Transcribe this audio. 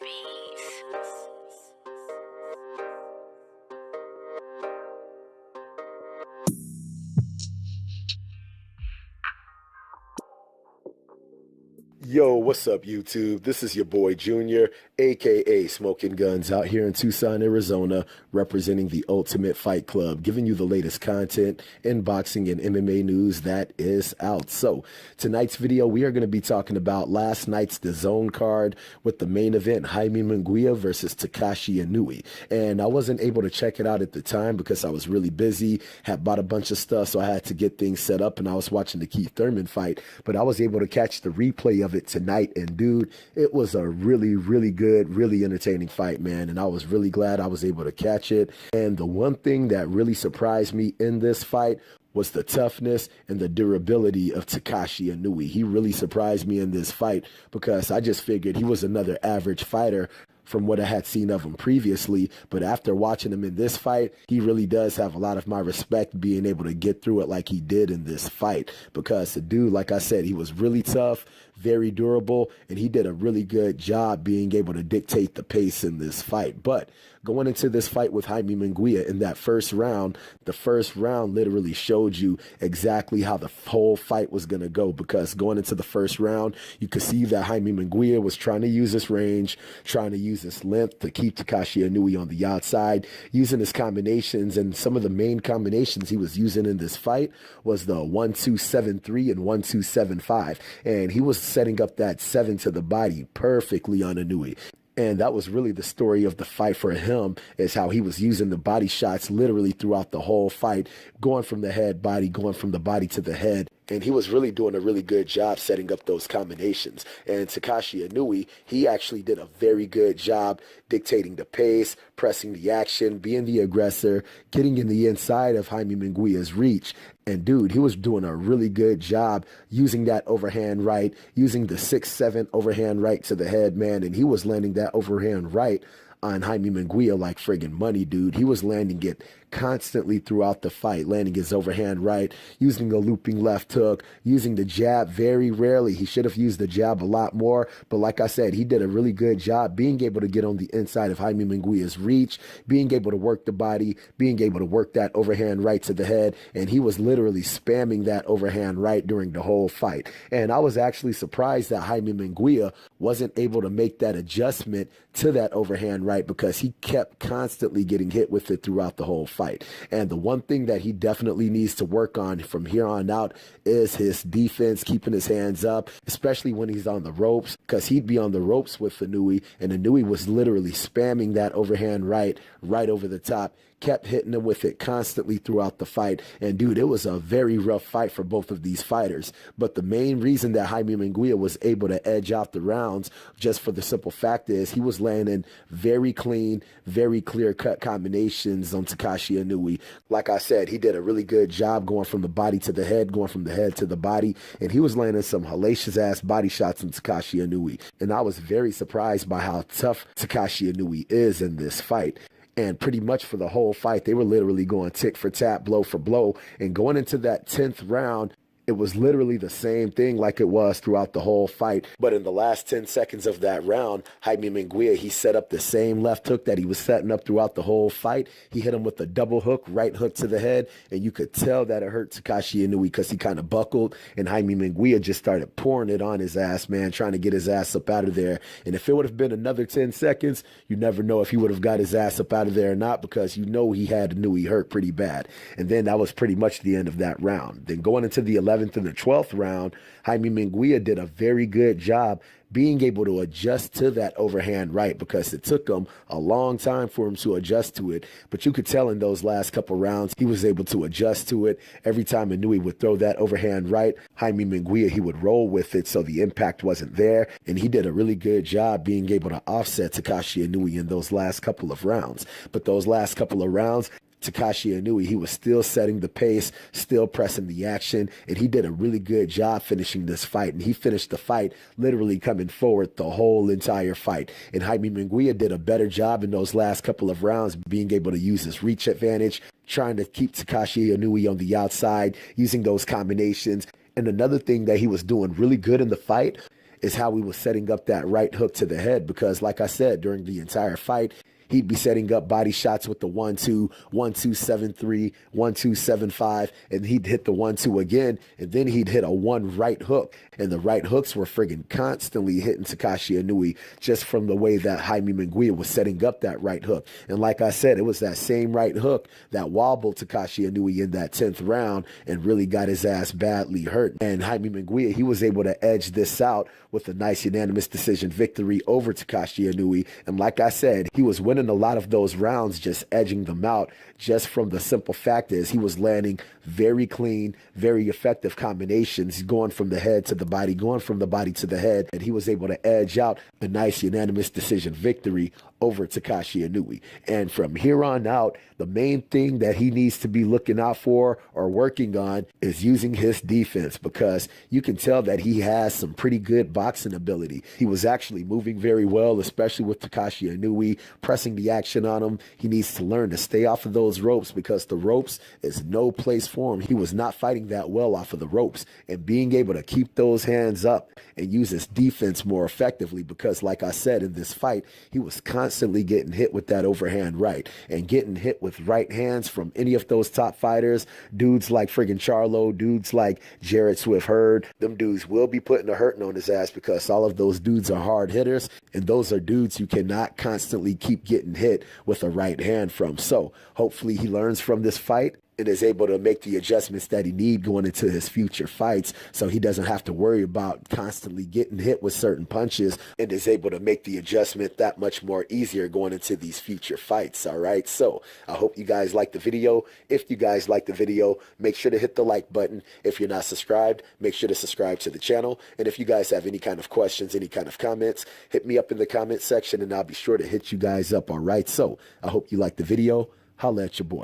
beats. Yo, what's up, YouTube? This is your boy Junior, aka Smoking Guns, out here in Tucson, Arizona, representing the Ultimate Fight Club, giving you the latest content in boxing and MMA news that is out. So, tonight's video, we are going to be talking about last night's DAZN card with the main event, JAIME Munguia versus TAKESHI Inoue. And I wasn't able to check it out at the time because I was really busy, had bought a bunch of stuff, so I had to get things set up, and I was watching the Keith Thurman fight, but I was able to catch the replay of it tonight, and dude, it was a really good, really entertaining fight, man, and I was really glad I was able to catch it. And the one thing that really surprised me in this fight was the toughness and the durability of TAKESHI Inoue. He really surprised me in this fight because I just figured he was another average fighter from what I had seen of him previously, but after watching him in this fight, he really does have a lot of my respect being able to get through it like he did in this fight, because the dude, like I said, he was really tough, very durable, and he did a really good job being able to dictate the pace in this fight. But going into this fight with JAIME Munguia in that first round, the first round literally showed you exactly how the whole fight was going to go, because going into the first round, you could see that JAIME Munguia was trying to use his range, trying to use his length to keep TAKESHI Inoue on the outside, using his combinations, and some of the main combinations he was using in this fight was the 1-2-7-3 and 1-2-7-5, and he was setting up that 7 to the body perfectly on Inoue. And that was really the story of the fight for him, is how he was using the body shots literally throughout the whole fight, going from the head body, going from the body to the head. And he was really doing a really good job setting up those combinations. And TAKESHI Inoue, he actually did a very good job dictating the pace, pressing the action, being the aggressor, getting in the inside of JAIME Munguia's reach. And dude, he was doing a really good job using that overhand right, using the 6-7 overhand right to the head, man. And he was landing that overhand right on JAIME Munguia like friggin' money, dude. He was landing it constantly throughout the fight, landing his overhand right, using the looping left hook, using the jab very rarely. He should have used the jab a lot more, but like I said, he did a really good job being able to get on the inside of JAIME Munguia's reach, being able to work the body, being able to work that overhand right to the head, and he was literally spamming that overhand right during the whole fight. And I was actually surprised that JAIME Munguia wasn't able to make that adjustment to that overhand right, because he kept constantly getting hit with it throughout the whole fight. And the one thing that he definitely needs to work on from here on out is his defense, keeping his hands up, especially when he's on the ropes, because he'd be on the ropes with Inoue, and Inoue was literally spamming that overhand right over the top, kept hitting him with it constantly throughout the fight. And dude, it was a very rough fight for both of these fighters. But the main reason that JAIME Munguia was able to edge out the rounds, just for the simple fact is, he was landing very clean, very clear-cut combinations on TAKESHI Inoue. Like I said, he did a really good job going from the body to the head, going from the head to the body, and he was landing some hellacious-ass body shots on TAKESHI Inoue. And I was very surprised by how tough TAKESHI Inoue is in this fight. And pretty much for the whole fight, they were literally going tick for tat, blow for blow. And going into that 10th round, it was literally the same thing like it was throughout the whole fight. But in the last 10 seconds of that round, JAIME Munguia, he set up the same left hook that he was setting up throughout the whole fight. He hit him with a double hook, right hook to the head, and you could tell that it hurt TAKESHI Inoue because he kind of buckled, and JAIME Munguia just started pouring it on his ass, man, trying to get his ass up out of there. And if it would have been another 10 seconds, you never know if he would have got his ass up out of there or not, because you know he had Inoue hurt pretty bad. And then that was pretty much the end of that round. Then going into the 11th and the 12th round, JAIME Munguia did a very good job being able to adjust to that overhand right, because it took him a long time for him to adjust to it. But you could tell in those last couple rounds, he was able to adjust to it. Every time Inoue would throw that overhand right, JAIME Munguia, he would roll with it, so the impact wasn't there. And he did a really good job being able to offset TAKESHI Inoue in those last couple of rounds. But those last couple of rounds, TAKESHI Inoue, he was still setting the pace, still pressing the action, and he did a really good job finishing this fight. And he finished the fight literally coming forward the whole entire fight. And JAIME Munguia did a better job in those last couple of rounds, being able to use his reach advantage, trying to keep TAKESHI Inoue on the outside, using those combinations. And another thing that he was doing really good in the fight is how he was setting up that right hook to the head, because like I said, during the entire fight, he'd be setting up body shots with the 1-2, 1-2-7-3, 1-2-7-5, and he'd hit the 1-2 again, and then he'd hit a one right hook. And the right hooks were friggin' constantly hitting Takashi Inoue just from the way that Jaime Munguia was setting up that right hook. And like I said, it was that same right hook that wobbled Takashi Inoue in that 10th round and really got his ass badly hurt. And Jaime Munguia, he was able to edge this out with a nice unanimous decision victory over Takashi Inoue. And like I said, he was winning a lot of those rounds, just edging them out, just from the simple fact is he was landing very clean, very effective combinations, going from the head to the body, going from the body to the head, and he was able to edge out a nice unanimous decision victory over Takashi Inoue. And from here on out, the main thing that he needs to be looking out for or working on is using his defense, because you can tell that he has some pretty good boxing ability. He was actually moving very well, especially with Takashi Inoue, pressing the action on him. He needs to learn to stay off of those ropes, because the ropes is no place for him. He was not fighting that well off of the ropes, and being able to keep those hands up and use his defense more effectively, because like I said, in this fight, he was constantly getting hit with that overhand right, and getting hit with right hands from any of those top fighters, dudes like friggin' Charlo, dudes like Jarrett Swift Hurd. Them dudes will be putting a hurting on his ass, because all of those dudes are hard hitters, and those are dudes you cannot constantly keep getting hit with a right hand from. So hopefully he learns from this fight and is able to make the adjustments that he need going into his future fights, so he doesn't have to worry about constantly getting hit with certain punches, and is able to make the adjustment that much more easier going into these future fights. All right, so I hope you guys like the video. If you guys like the video, make sure to hit the like button. If you're not subscribed, make sure to subscribe to the channel. And if you guys have any kind of questions, any kind of comments, hit me up in the comment section and I'll be sure to hit you guys up. All right, so I hope you like the video. Holla at your boy.